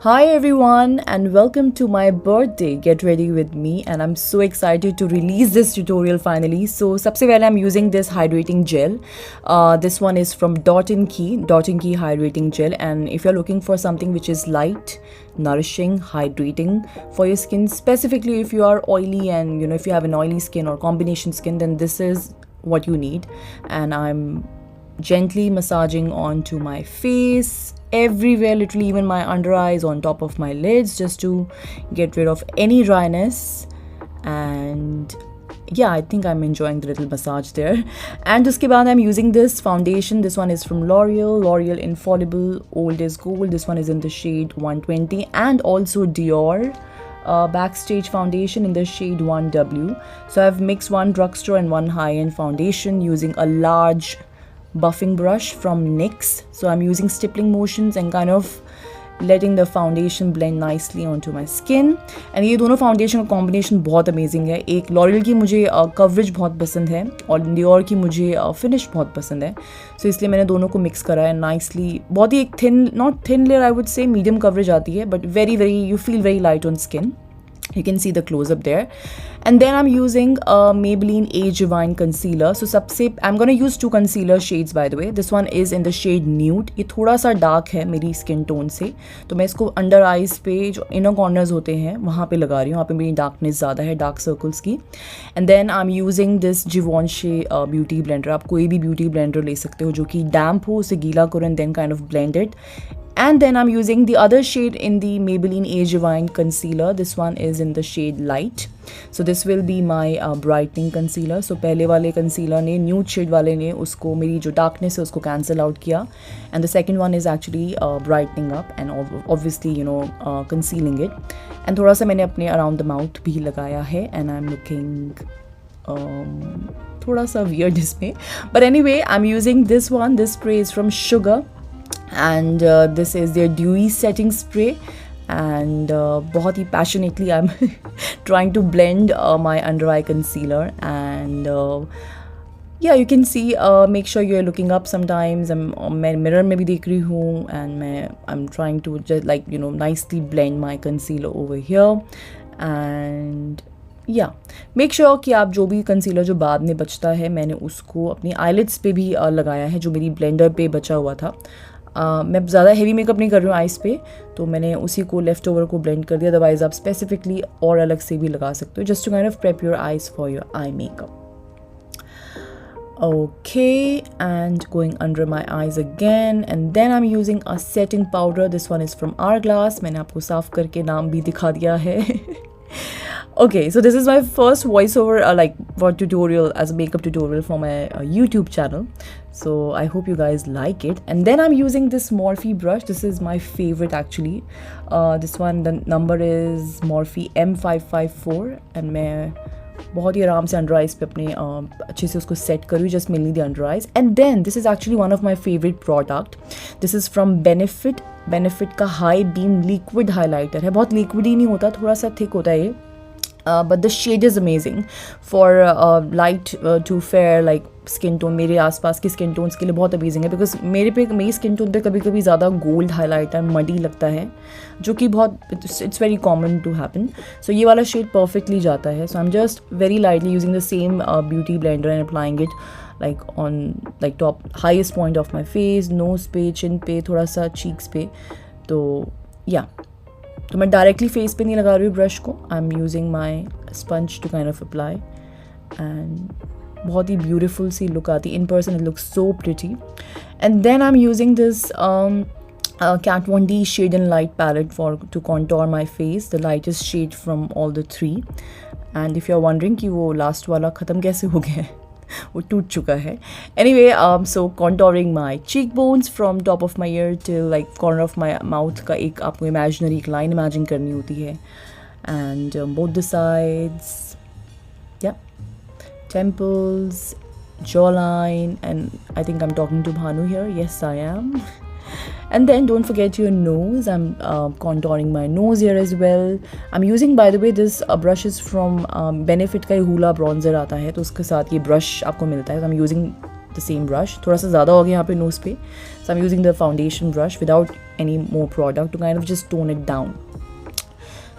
Hi everyone and welcome to my birthday. Get ready with me and I'm so excited to release this tutorial finally. So सबसे पहले I'm using this hydrating gel. This one is from Dot & Key hydrating gel, and if you're looking for something which is light, nourishing, hydrating for your skin, specifically if you are oily and if you have an oily skin or combination skin, then this is what you need. And I'm gently massaging onto my face, everywhere, literally even my under eyes, on top of my lids, just to get rid of any dryness. And yeah, I think I'm enjoying the little massage there. And uske baad I'm using this foundation. This one is from L'Oreal Infallible Old is Gold. This one is in the shade 120, and also Dior Backstage foundation in the shade 1W. So I've mixed one drugstore and one high-end foundation using a large buffing brush from NYX. So I'm using stippling motions and kind of letting the foundation blend nicely onto my skin. And ये दोनों foundation का combination बहुत amazing है. एक L'Oreal की मुझे coverage बहुत पसंद है और Dior की मुझे finish बहुत पसंद है. So इसलिए मैंने दोनों को mix करा है nicely. बहुत ही एक not thin layer I would say, medium coverage आती है, but very you feel very light on skin. You can see the close-up there. And then I'm using Maybelline Age Divine Concealer. So I'm going to use two concealer shades by the way. This one is in the shade Nude. ये थोड़ा सा dark है मेरी skin tone से, तो मैं इसको under eyes पे जो inner corners होते हैं वहाँ पे लगा रही हूँ. वहाँ पे मेरी darkness ज़्यादा है, dark circles की. And then I'm using this Givenchy beauty blender. आप कोई भी beauty blender ले सकते हो जो कि damp हो, उसे गीला करो and then kind of blend it. And then I'm using the other shade in the Maybelline Age Divine Concealer. This one is in the shade Light. So this will be my brightening concealer. So पहले वाले concealer ने, nude shade वाले ने उसको, मेरी जो darkness है उसको cancel out किया. And the second one is actually brightening up and obviously concealing it. And थोड़ा सा मैंने अपने around the mouth भी लगाया है. And I'm looking थोड़ा सा weird इसमें. But anyway, I'm using this one. This spray is from Sugar. And this is their dewy setting spray, and बहुत ही passionately I'm trying to blend my under eye concealer. And yeah, you can see, make sure you're looking up sometimes. मैं mirror में भी देख रही हूँ, and I'm trying to just nicely blend my concealer over here. And या make sure कि आप जो भी कंसीलर जो बाद में बचता है, मैंने उसको अपनी आईलिड्स पे भी लगाया है, जो मेरी ब्लेंडर पे बचा हुआ था. मैं ज़्यादा हेवी मेकअप नहीं कर रही हूँ आइज़ पे, तो मैंने उसी को लेफ़्ट ओवर को ब्लेंड कर दिया. अदरवाइज़ आप स्पेसिफिकली और अलग से भी लगा सकते हो, just to kind of prep your eyes for your eye makeup. Okay, and going under my eyes again, and then I'm using a setting powder. This one is from Hourglass. मैंने आपको साफ करके नाम भी दिखा दिया है. Okay, so this is my first voiceover for tutorial, as a makeup tutorial for my YouTube channel. So I hope you guys like it. And then I'm using this Morphe brush. This is my favorite actually. This one, the number is Morphe M554, and मैं बहुत ही आराम से under eyes पे अपने अच्छे से उसको set करूँ, just mainly the under eyes. And then this is actually one of my favourite product. This is from Benefit का हाई बीम लिक्विड हाईलाइटर है. बहुत लिक्विड ही नहीं होता, थोड़ा सा थिक होता है ये. But the shade is amazing for light to fair like skin tone. मेरे आसपास की skin tones के लिए बहुत amazing है, because मेरी skin tone पे कभी कभी ज़्यादा gold highlighter muddy लगता है, जो कि बहुत it's very common to happen. So ये वाला shade perfectly जाता है. So I'm just very lightly using the same beauty blender and applying it on top highest point of my face, nose पे, chin पे, थोड़ा सा cheeks पे. तो yeah, तो मैं डायरेक्टली फेस पे नहीं लगा रही हूँ ब्रश को. I am using my sponge to kind of apply, and बहुत ही ब्यूटीफुल सी लुक आती है. In person it looks so pretty. And then I am using this Kat Von D shade and light palette to contour my face, the lightest shade from all the three. And if you're wondering कि वो last वाला ख़त्म कैसे हो गया है, वो टूट चुका है. Anyway, so contouring my cheekbones from top of my ear till corner of my mouth का एक आपको imaginary एक line imagine करनी होती है. And both the sides, yeah, temples, jawline, and I think I'm talking to Bhanu here. Yes, I am. And then don't forget your nose. I'm contouring my nose here as well. I'm using, by the way, this brush is from Benefit का Hoola bronzer आता है, तो उसके साथ ये brush आपको मिलता है. So I'm using the same brush. थोड़ा सा ज़्यादा हो गया यहाँ पे nose पे. So I'm using the foundation brush without any more product to kind of just tone it down.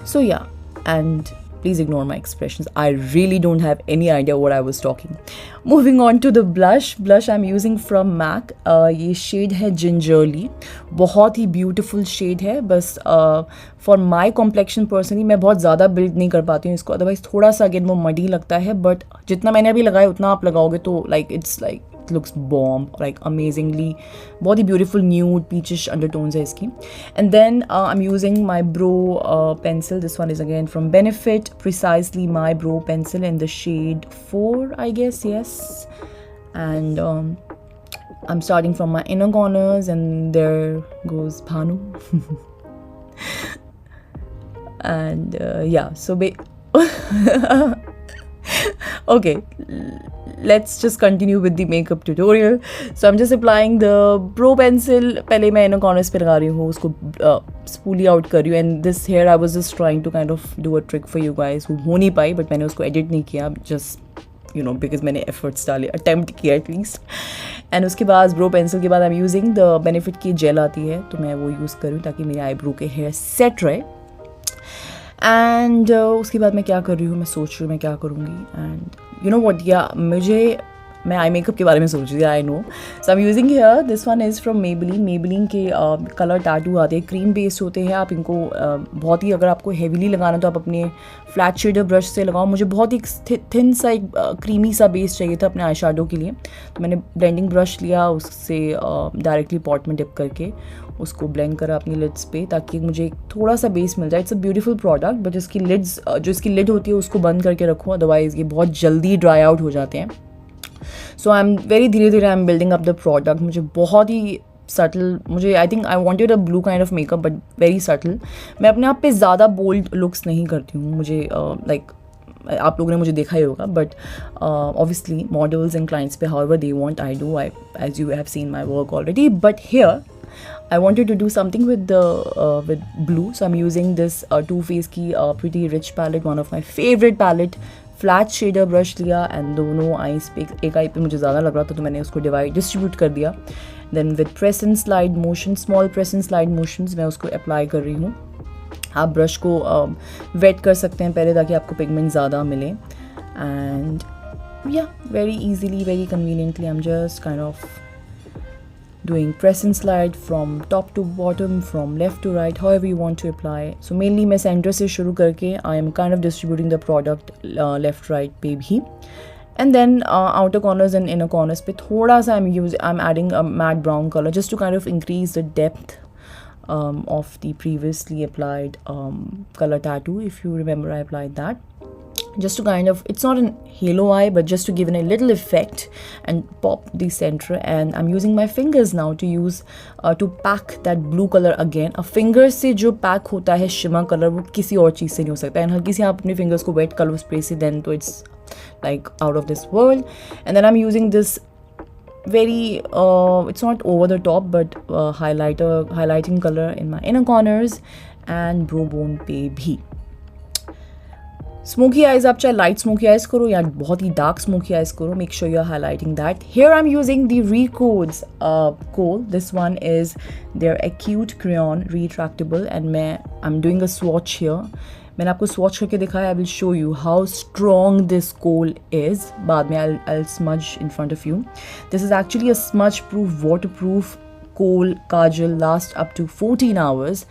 So yeah, and please ignore my expressions. I really don't have any idea what I was talking. Moving on to the blush. Blush I'm using from MAC. ये shade है Gingerly. बहुत ही beautiful shade है. बस for my complexion personally मैं बहुत ज़्यादा build नहीं कर पाती हूँ इसको. Otherwise थोड़ा सा again वो muddy लगता है. But जितना मैंने अभी लगाया उतना आप लगाओगे तो like it's like looks bomb, like amazingly बहुत ही beautiful nude peachish undertones है इसकी. And then I'm using my brow pencil. This one is again from Benefit, precisely my brow pencil in the shade 4 I guess, yes. And I'm starting from my inner corners, and there goes Bhanu. And yeah, so okay, let's just continue with the makeup tutorial. So I'm just applying the brow pencil. पहले मैं inner corners पे लगा रही हूँ, उसको spoolie out कर रही हूँ. And this here I was just trying to kind of do a trick for you guys. वो हो नहीं पाई, but मैंने उसको edit नहीं किया, just you know because मैंने efforts डाले, attempt किया at least. And उसके बाद brow pencil के बाद I'm using the Benefit की gel आती है, तो मैं वो use करूँ ताकि मेरे eyebrow के hair set रहे. एंड उसके बाद मैं क्या कर रही हूँ, मैं सोच रही हूँ मैं क्या करूँगी. एंड यू नो व्हाट, या मैं आई मेकअप के बारे में सोच रही थी. I know. So I am using here, this one is from Maybelline के कलर टैटू आते हैं, क्रीम बेस्ड होते हैं. आप इनको बहुत ही, अगर आपको हेवीली लगाना तो आप अपने फ्लैट शेडर ब्रश से लगाओ. मुझे बहुत ही थिन सा एक क्रीमी सा बेस चाहिए था अपने आई शेडो के लिए, तो मैंने ब्लेंडिंग ब्रश लिया, उससे डायरेक्टली पॉट में डिप करके उसको ब्लेंड करा अपनी लिड्स पे ताकि मुझे थोड़ा सा बेस मिल जाए. It's a beautiful product, but इसकी लिड्स जो इसकी लिड होती है उसको बंद करके रखो, अदरवाइज़ ये बहुत जल्दी ड्राई आउट हो जाते हैं. सो आई एम वेरी धीरे धीरे I am building up the product. मुझे बहुत ही सटल, मुझे I think I wanted a blue kind of makeup but very subtle. मैं अपने आप पे ज़्यादा बोल्ड लुक्स नहीं करती हूँ. मुझे लाइक आप लोगों ने मुझे देखा ही होगा, but obviously models and clients पे however they want I do, I as you have seen my work already. But here I wanted to do something with blue, so I'm using this Too Faced की Pretty Rich palette, one of my favorite palette. Flat shader brush लिया and दोनों eyes पे, एक आई पे मुझे ज़्यादा लग रहा था तो मैंने उसको डिस्ट्रीब्यूट कर दिया. Then with press and slide motion, small press and slide motions मैं उसको अप्लाई कर रही हूँ. आप ब्रश को वेट कर सकते हैं पहले ताकि आपको पिगमेंट ज़्यादा मिले. एंड या very easily, very conveniently I am just kind of doing press and slide from top to bottom, from left to right, however you want to apply. So mainly मैं center से शुरू करके I am kind of distributing the product left right पे भी. And then outer corners and inner corners पे थोड़ा सा I'm adding a matte brown color just to kind of increase the depth of the previously applied color tattoo. If you remember, I applied that. Just to kind of, it's not a halo eye, but just to give it a little effect and pop the center. And I'm using my fingers now to use to pack that blue color again. A finger से जो pack होता है shimmer color वो किसी और चीज़ से नहीं हो सकता. And हल्की सी आप अपने fingers को wet color spray से then तो it's like out of this world. And then I'm using this very it's not over the top but highlighting color in my inner corners and brow bone पे भी. Smoky eyes, आप चाहे light smoky eyes करो या बहुत ही dark smoky eyes करो, make sure you are highlighting that. Here I'm using the Recode's kohl. This one is their Acute Crayon Retractable and I'm doing a swatch here. मैंने आपको swatch करके दिखाया. I will show you how strong this kohl is. बाद में I'll smudge in front of you. This is actually a smudge proof, waterproof kohl kajal, lasts up to 14 hours.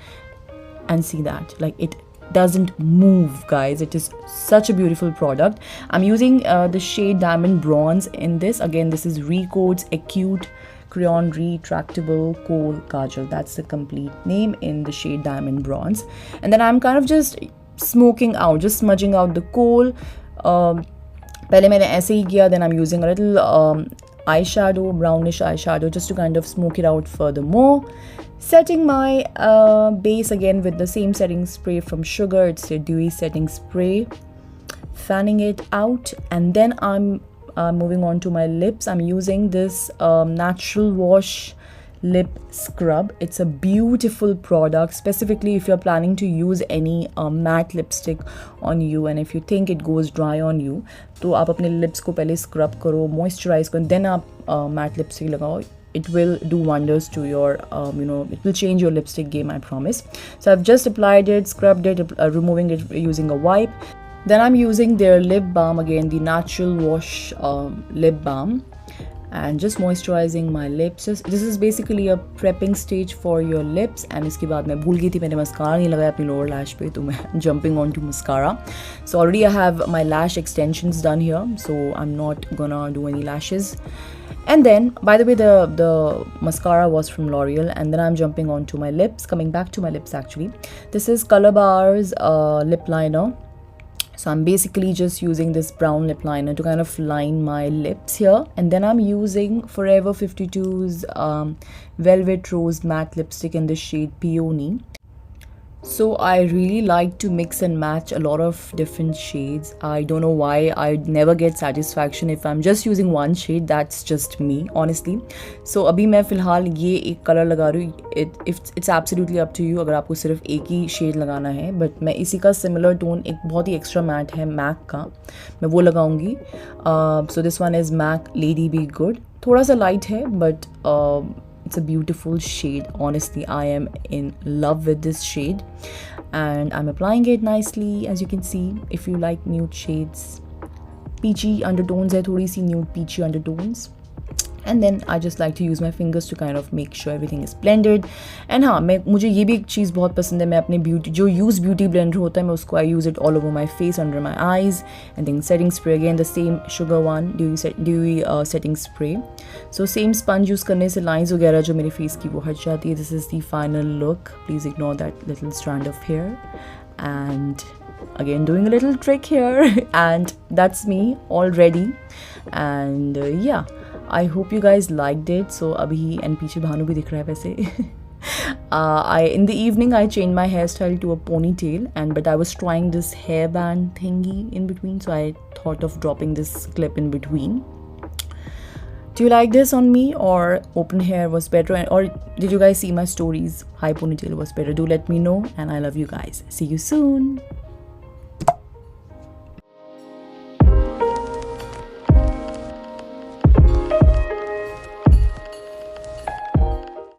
And see that, like it doesn't move, guys. It is such a beautiful product. I'm using the shade Diamond Bronze in this. Again, this is Recode's Acute Crayon Retractable Kohl Kajal. That's the complete name in the shade Diamond Bronze. And then I'm kind of just smoking out, just smudging out the kohl. पहले मैंने ऐसे ही किया. Then I'm using a little eyeshadow, brownish eyeshadow, just to kind of smoke it out furthermore. Setting my base again with the same setting spray from Sugar. It's a dewy setting spray. Fanning it out, and then I'm moving on to my lips. I'm using this Natural Wash lip scrub. It's a beautiful product, specifically if you're planning to use any matte lipstick on you and if you think it goes dry on you, तो आप अपने lips को पहले scrub करो, moisturize करो, then आप matte lipstick लगाओ. it will do wonders to your it will change your lipstick game, I promise. So I've just applied it, scrubbed it, removing it using a wipe. Then I'm using their lip balm again, the Natural Wash lip balm, and just moisturizing my lips. This is basically a prepping stage for your lips. And इसके बाद मैं भूल गई थी, मैंने mascara नहीं लगाया अपनी lower lash पे, तो मैं jumping on to mascara. So already I have my lash extensions done here, so I'm not gonna do any lashes. And then, by the way, the mascara was from L'Oreal. And then I'm jumping on to my lips, coming back to my lips actually. This is Color Bar's lip liner. So I'm basically just using this brown lip liner to kind of line my lips here. And then I'm using Forever 52's Velvet Rose Matte Lipstick in the shade Peony. So I really like to mix and match a lot of different shades. I don't know why I never get satisfaction if I'm just using one shade. That's just me, honestly. So अभी मैं फ़िलहाल ये एक colour लगा रही हूँ. It's absolutely up to you अगर आपको सिर्फ एक ही शेड लगाना है. बट मैं इसी का सिमिलर टोन एक बहुत ही एक्स्ट्रा मैट है मैक का, मैं वो लगाऊंगी. So this one is MAC Lady Be Good. थोड़ा सा लाइट है but it's a beautiful shade. Honestly, I am in love with this shade, and I'm applying it nicely. As you can see, if you like nude shades, peachy undertones hai, thodi si nude peachy undertones. And then I just like to use my fingers to kind of make sure everything is blended. And हाँ, मुझे ये भी एक चीज़ बहुत पसंद है. मैं अपने beauty blender होता है, मैं उसको I use it all over my face, under my eyes. And then setting spray again, the same sugar one, dewy setting spray. So same sponge use करने से lines वगैरह जो मेरे face की वो हट जाती है. This is the final look. Please ignore that little strand of hair. And again doing a little trick here. And that's me all ready. And yeah, I hope you guys liked it. So abhi and पीछे भानु भी दिख रहा है वैसे. In the evening I changed my hairstyle to a ponytail, but I was trying this hairband thingy in between, so I thought of dropping this clip in between. Do you like this on me, or open hair was better, or did you guys see my stories? High ponytail was better? Do let me know, and I love you guys. See you soon.